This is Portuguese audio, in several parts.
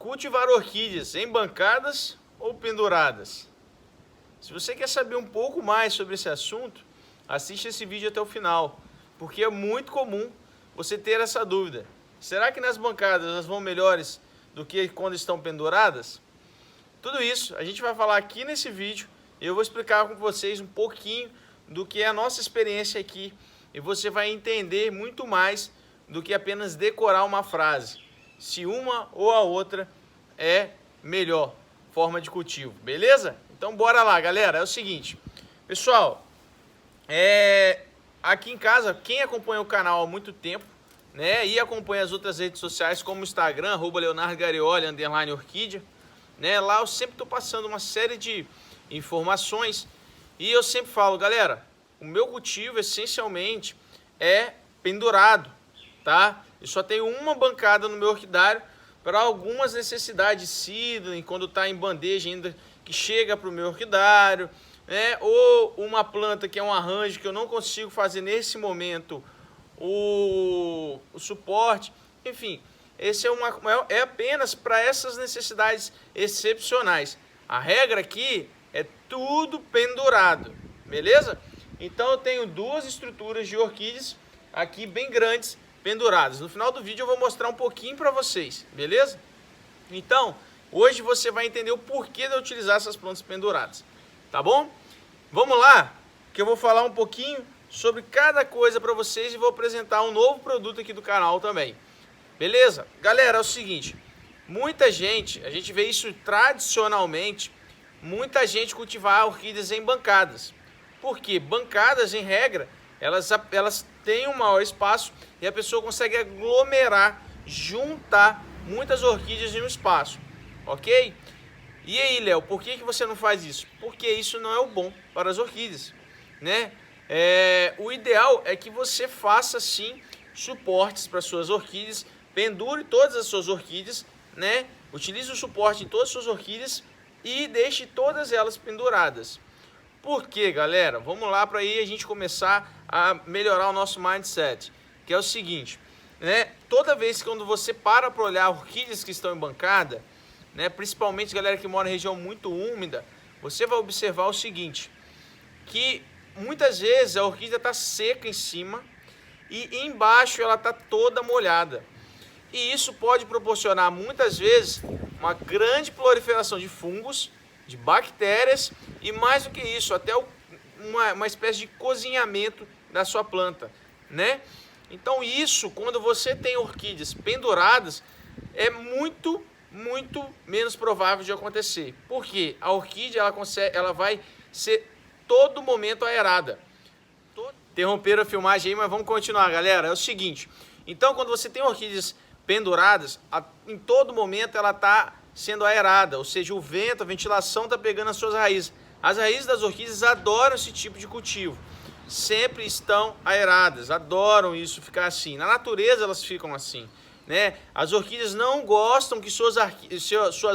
Cultivar orquídeas em bancadas ou penduradas? Se você quer saber um pouco mais sobre esse assunto, assiste esse vídeo até o final, porque é muito comum você ter essa dúvida. Será que nas bancadas elas vão melhores do que quando estão penduradas? Tudo isso a gente vai falar aqui nesse vídeo e eu vou explicar com vocês um pouquinho do que é a nossa experiência aqui e você vai entender muito mais do que apenas decorar uma frase, se uma ou a outra é melhor forma de cultivo, beleza? Então bora lá, galera. É o seguinte, pessoal, aqui em casa, quem acompanha o canal há muito tempo, né, e acompanha as outras redes sociais como o Instagram, @leonardgarioli _orquídea, né, lá eu sempre estou passando uma série de informações e eu sempre falo, galera, o meu cultivo essencialmente é pendurado, tá? Eu só tenho uma bancada no meu orquidário para algumas necessidades de seedling, quando está em bandeja ainda que chega para o meu orquidário, né? Ou uma planta que é um arranjo que eu não consigo fazer nesse momento o suporte, enfim, esse é apenas para essas necessidades excepcionais. A regra aqui é tudo pendurado, beleza? Então eu tenho duas estruturas de orquídeas aqui bem grandes penduradas. No final do vídeo eu vou mostrar um pouquinho para vocês, beleza? Então, hoje você vai entender o porquê de eu utilizar essas plantas penduradas, tá bom? Vamos lá, que eu vou falar um pouquinho sobre cada coisa para vocês e vou apresentar um novo produto aqui do canal também. Beleza? Galera, é o seguinte, muita gente, a gente vê isso tradicionalmente, muita gente cultivar orquídeas em bancadas. Porque bancadas, em regra, elas têm um maior espaço e a pessoa consegue aglomerar, juntar muitas orquídeas em um espaço, ok? E aí, Léo, por que você não faz isso? Porque isso não é o bom para as orquídeas, né? O ideal é que você faça, sim, suportes para suas orquídeas, pendure todas as suas orquídeas, né? Utilize o suporte em todas as suas orquídeas e deixe todas elas penduradas. Por quê, galera? Vamos lá para aí a gente começar a melhorar o nosso mindset, que é o seguinte, né? Toda vez que quando você para olhar orquídeas que estão em bancada, né, principalmente galera que mora em região muito úmida, você vai observar o seguinte, que muitas vezes a orquídea está seca em cima e embaixo ela está toda molhada. E isso pode proporcionar muitas vezes uma grande proliferação de fungos, de bactérias e mais do que isso, até uma espécie de cozinhamento da sua planta, né? Então isso, quando você tem orquídeas penduradas, é muito menos provável de acontecer. Porque a orquídea ela vai ser todo momento aerada. Interromperam a filmagem aí, mas vamos continuar, galera. É o seguinte, então quando você tem orquídeas penduradas, em todo momento ela está sendo aerada, ou seja, o vento, a ventilação está pegando as suas raízes. As raízes das orquídeas adoram esse tipo de cultivo, sempre estão aeradas, adoram isso, ficar assim. Na natureza elas ficam assim, né? As orquídeas não gostam que suas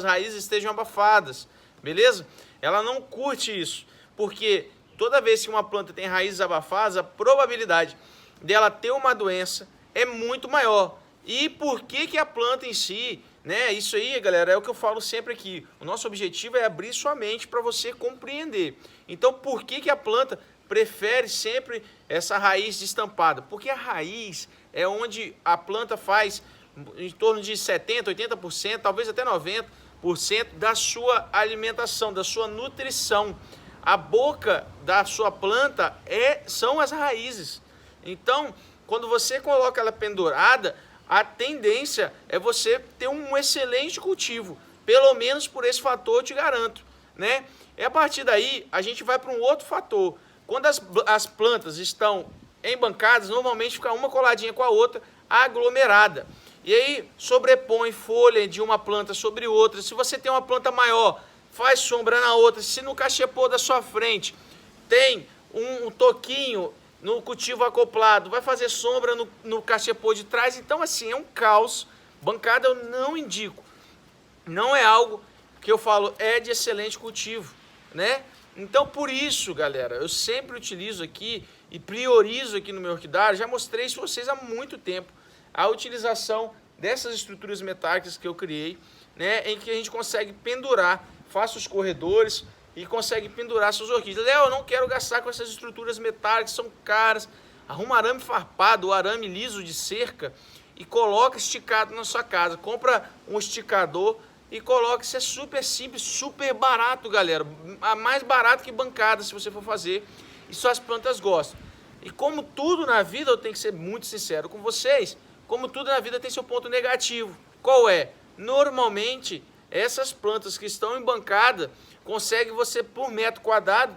raízes estejam abafadas, beleza? Ela não curte isso, porque toda vez que uma planta tem raízes abafadas, a probabilidade dela ter uma doença é muito maior. E por que a planta em si, né? Isso aí, galera, é o que eu falo sempre aqui. O nosso objetivo é abrir sua mente para você compreender. Então, por que a planta prefere sempre essa raiz destampada? Porque a raiz é onde a planta faz em torno de 70%, 80%, talvez até 90% da sua alimentação, da sua nutrição. A boca da sua planta são as raízes. Então, quando você coloca ela pendurada, a tendência é você ter um excelente cultivo, pelo menos por esse fator eu te garanto, né? E a partir daí, a gente vai para um outro fator. Quando as plantas estão embancadas, normalmente fica uma coladinha com a outra, aglomerada. E aí, sobrepõe folha de uma planta sobre outra. Se você tem uma planta maior, faz sombra na outra. Se no cachepô da sua frente tem um toquinho no cultivo acoplado, vai fazer sombra no cachepô de trás. Então, assim, é um caos. Bancada eu não indico. Não é algo que eu falo, é de excelente cultivo, né? Então, por isso, galera, eu sempre utilizo aqui e priorizo aqui no meu orquidário, já mostrei isso para vocês há muito tempo, a utilização dessas estruturas metálicas que eu criei, né, em que a gente consegue pendurar, faço os corredores e consegue pendurar suas orquídeas. Léo, eu não quero gastar com essas estruturas metálicas, são caras. Arruma arame farpado ou arame liso de cerca e coloca esticado na sua casa. Compra um esticador e coloca. Isso é super simples, super barato, galera. Mais barato que bancada, se você for fazer. E suas plantas gostam. E como tudo na vida, eu tenho que ser muito sincero com vocês, como tudo na vida tem seu ponto negativo. Qual é? Normalmente, essas plantas que estão em bancada, consegue você, por metro quadrado,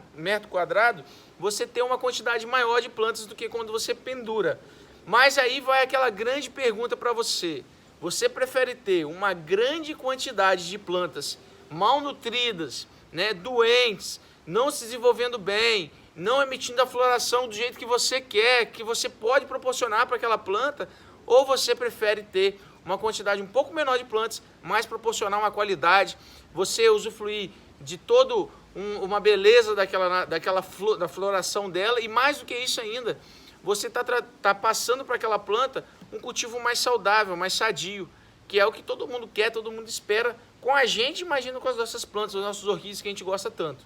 você ter uma quantidade maior de plantas do que quando você pendura. Mas aí vai aquela grande pergunta para você. Você prefere ter uma grande quantidade de plantas mal nutridas, né, doentes, não se desenvolvendo bem, não emitindo a floração do jeito que você quer, que você pode proporcionar para aquela planta, ou você prefere ter uma quantidade um pouco menor de plantas, mas proporcionar uma qualidade, você usufruir de todo uma beleza da floração dela, e mais do que isso ainda, você tá passando para aquela planta um cultivo mais saudável, mais sadio, que é o que todo mundo quer, todo mundo espera com a gente, imagina com as nossas plantas, os nossos orquídeas que a gente gosta tanto.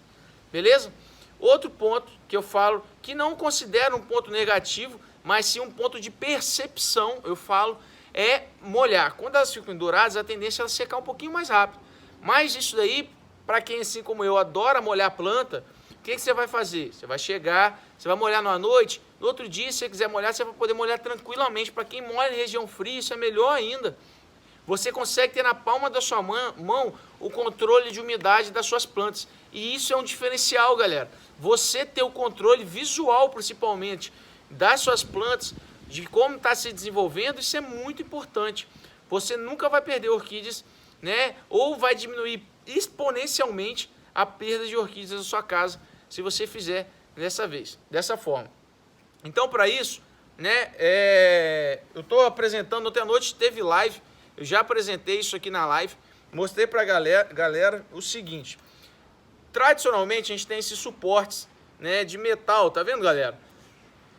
Beleza? Outro ponto que eu falo, que não considero um ponto negativo, mas sim um ponto de percepção, eu falo, é molhar. Quando elas ficam douradas, a tendência é elas secar um pouquinho mais rápido. Mas isso daí, para quem assim como eu adora molhar a planta, o que você vai fazer? Você vai chegar, você vai molhar numa noite, no outro dia, se você quiser molhar, você vai poder molhar tranquilamente. Para quem mora em região fria, isso é melhor ainda. Você consegue ter na palma da sua mão o controle de umidade das suas plantas. E isso é um diferencial, galera. Você ter o controle visual, principalmente, das suas plantas, de como está se desenvolvendo, isso é muito importante. Você nunca vai perder orquídeas, né? Ou vai diminuir exponencialmente a perda de orquídeas na sua casa, se você fizer dessa forma. Então, para isso, né, eu estou apresentando, ontem à noite teve live, eu já apresentei isso aqui na live, mostrei para a galera o seguinte. Tradicionalmente, a gente tem esses suportes, né, de metal, tá vendo, galera?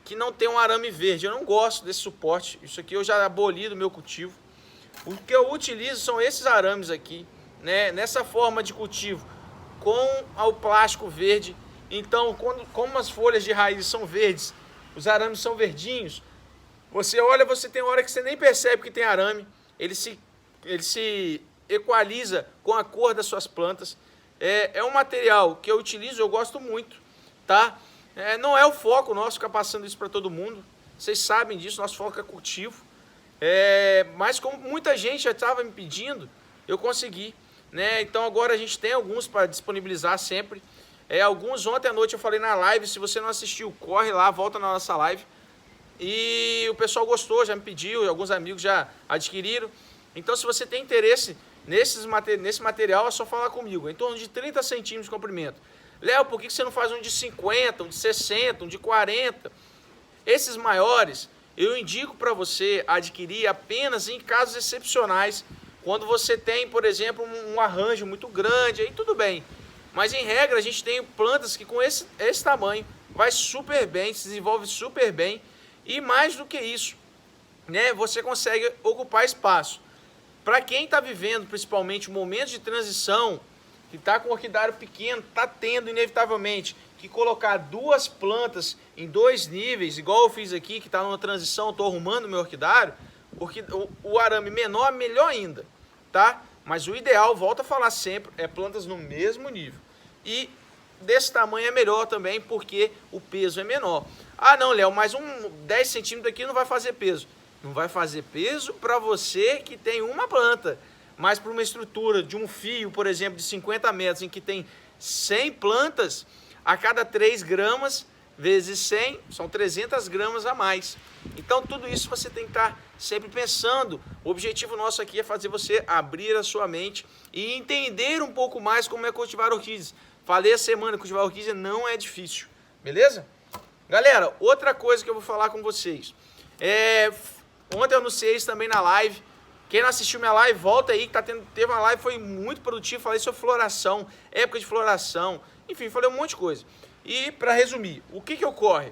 Que não tem um arame verde. Eu não gosto desse suporte. Isso aqui eu já aboli do meu cultivo. O que eu utilizo são esses arames aqui, né, nessa forma de cultivo, com o plástico verde. Então, como as folhas de raiz são verdes, os arames são verdinhos, você olha, você tem hora que você nem percebe que tem arame. Ele se equaliza com a cor das suas plantas. É um material que eu utilizo, eu gosto muito, tá? Não é o foco nosso ficar passando isso para todo mundo. Vocês sabem disso, nosso foco é cultivo. Mas como muita gente já estava me pedindo, eu consegui, né? Então agora a gente tem alguns para disponibilizar sempre. Alguns ontem à noite eu falei na live, se você não assistiu, corre lá, volta na nossa live. E o pessoal gostou, já me pediu, alguns amigos já adquiriram. Então, se você tem interesse nesse material, é só falar comigo. Em torno de 30 centímetros de comprimento. Léo, por que você não faz um de 50, um de 60, um de 40? Esses maiores, eu indico para você adquirir apenas em casos excepcionais. Quando você tem, por exemplo, um arranjo muito grande, aí tudo bem. Mas, em regra, a gente tem plantas que com esse tamanho vai super bem, se desenvolve super bem. E mais do que isso, né, você consegue ocupar espaço. Para quem está vivendo, principalmente, um momento de transição, que está com o orquidário pequeno, está tendo, inevitavelmente, que colocar duas plantas em 2 níveis, igual eu fiz aqui, que está numa transição, estou arrumando meu orquidário, porque o arame menor, melhor ainda, tá? Mas o ideal, volto a falar sempre, é plantas no mesmo nível. E desse tamanho é melhor também, porque o peso é menor. Ah, não, Léo, mas 10 centímetros aqui não vai fazer peso. Não vai fazer peso para você que tem uma planta. Mas para uma estrutura de um fio, por exemplo, de 50 metros, em que tem 100 plantas, a cada 3 gramas vezes 100, são 300 gramas a mais. Então, tudo isso você tem que estar sempre pensando. O objetivo nosso aqui é fazer você abrir a sua mente e entender um pouco mais como é cultivar orquídeas. Falei a semana, cultivar orquídea não é difícil, beleza? Galera, outra coisa que eu vou falar com vocês. Ontem eu anunciei isso também na live. Quem não assistiu minha live, volta aí, que teve uma live, foi muito produtiva. Falei sobre floração, época de floração, enfim, falei um monte de coisa. E, para resumir, o que ocorre?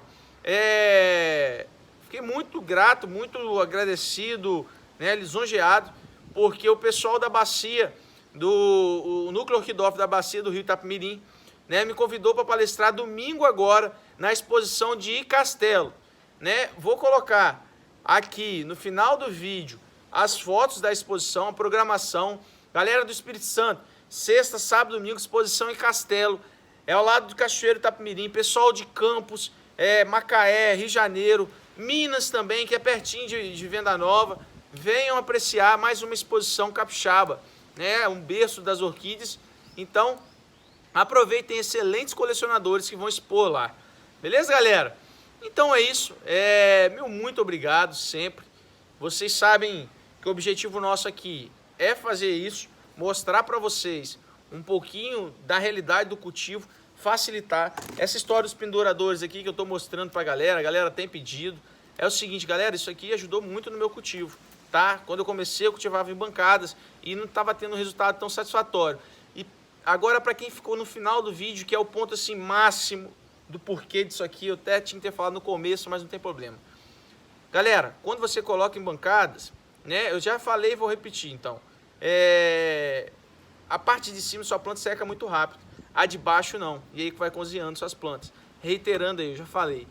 Fiquei muito grato, muito agradecido, né, lisonjeado, porque o pessoal da bacia, o núcleo orquidófilo da bacia do Rio Itapemirim, né, me convidou para palestrar domingo agora na exposição de Castelo. Né? Vou colocar aqui no final do vídeo as fotos da exposição, a programação. Galera do Espírito Santo, sexta, sábado, domingo, exposição em Castelo. É ao lado do Cachoeiro Itapemirim, pessoal de Campos, Macaé, Rio de Janeiro, Minas também, que é pertinho de Venda Nova. Venham apreciar mais uma exposição capixaba, né? Um berço das orquídeas. Então, aproveitem excelentes colecionadores que vão expor lá. Beleza, galera? Então é isso. Meu muito obrigado sempre. Vocês sabem que o objetivo nosso aqui é fazer isso, mostrar para vocês um pouquinho da realidade do cultivo, facilitar. Essa história dos penduradores aqui que eu estou mostrando para a galera tem pedido. É o seguinte, galera, isso aqui ajudou muito no meu cultivo, tá? Quando eu comecei, eu cultivava em bancadas e não estava tendo um resultado tão satisfatório. E agora, para quem ficou no final do vídeo, que é o ponto assim máximo do porquê disso aqui, eu até tinha que ter falado no começo, mas não tem problema. Galera, quando você coloca em bancadas, né, eu já falei e vou repetir, então, a parte de cima sua planta seca muito rápido, a de baixo não, e aí que vai cozinhando suas plantas. Reiterando aí, eu já falei,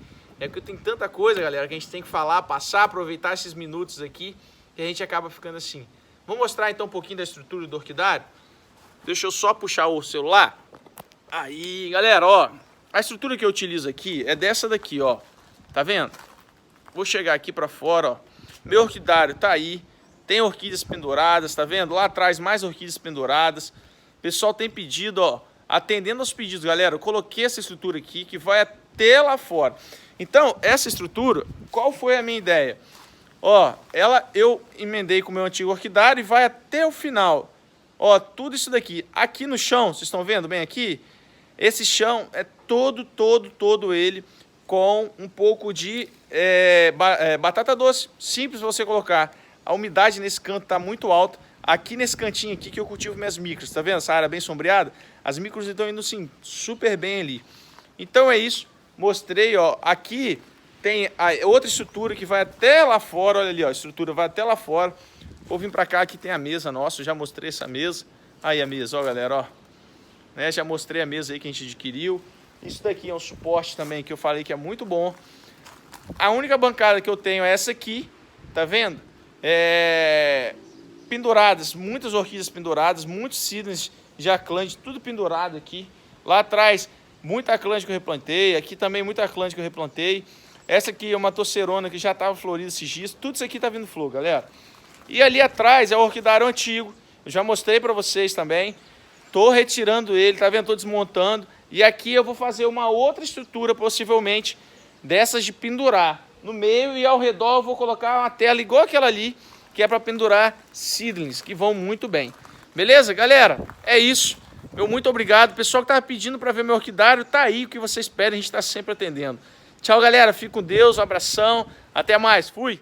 que tem tanta coisa, galera, que a gente tem que falar, passar, aproveitar esses minutos aqui, que a gente acaba ficando assim. Vou mostrar então um pouquinho da estrutura do orquidário. Deixa eu só puxar o celular. Aí, galera, ó, a estrutura que eu utilizo aqui é dessa daqui, ó, tá vendo? Vou chegar aqui para fora, ó. Meu orquidário tá aí, tem orquídeas penduradas, tá vendo? Lá atrás mais orquídeas penduradas. O pessoal tem pedido, ó, atendendo aos pedidos, galera, eu coloquei essa estrutura aqui que vai até lá fora. Então, essa estrutura, qual foi a minha ideia? Ó, eu emendei com o meu antigo orquidário e vai até o final. Ó, tudo isso daqui. Aqui no chão, vocês estão vendo bem aqui? Esse chão é todo ele com um pouco de batata doce. Simples você colocar. A umidade nesse canto está muito alta. Aqui nesse cantinho aqui que eu cultivo minhas micros, tá vendo? Essa área bem sombreada. As micros estão indo sim, super bem ali. Então é isso. Mostrei, ó. Aqui tem a outra estrutura que vai até lá fora. Olha ali, ó. A estrutura vai até lá fora. Vou vir para cá, aqui tem a mesa nossa. Eu já mostrei essa mesa. Aí a mesa, ó, galera, ó. Né, já mostrei a mesa aí que a gente adquiriu. Isso daqui é um suporte também que eu falei que é muito bom. A única bancada que eu tenho é essa aqui, tá vendo? Penduradas, muitas orquídeas penduradas, muitos seedlings de Aclândia, tudo pendurado aqui. Lá atrás, muita Aclândia que eu replantei. Aqui também muita Aclândia que eu replantei. Essa aqui é uma Tosserona que já estava florida esses dias. Tudo isso aqui tá vindo flor, galera. E ali atrás é o orquidário antigo. Eu já mostrei para vocês também. Tô retirando ele, tá vendo? Tô desmontando. E aqui eu vou fazer uma outra estrutura, possivelmente, dessas de pendurar. No meio e ao redor eu vou colocar uma tela igual aquela ali, que é para pendurar seedlings, que vão muito bem. Beleza, galera? É isso. Meu muito obrigado. O pessoal que tava pedindo para ver meu orquidário, tá aí. O que vocês pedem, a gente está sempre atendendo. Tchau, galera. Fique com Deus. Um abração. Até mais. Fui.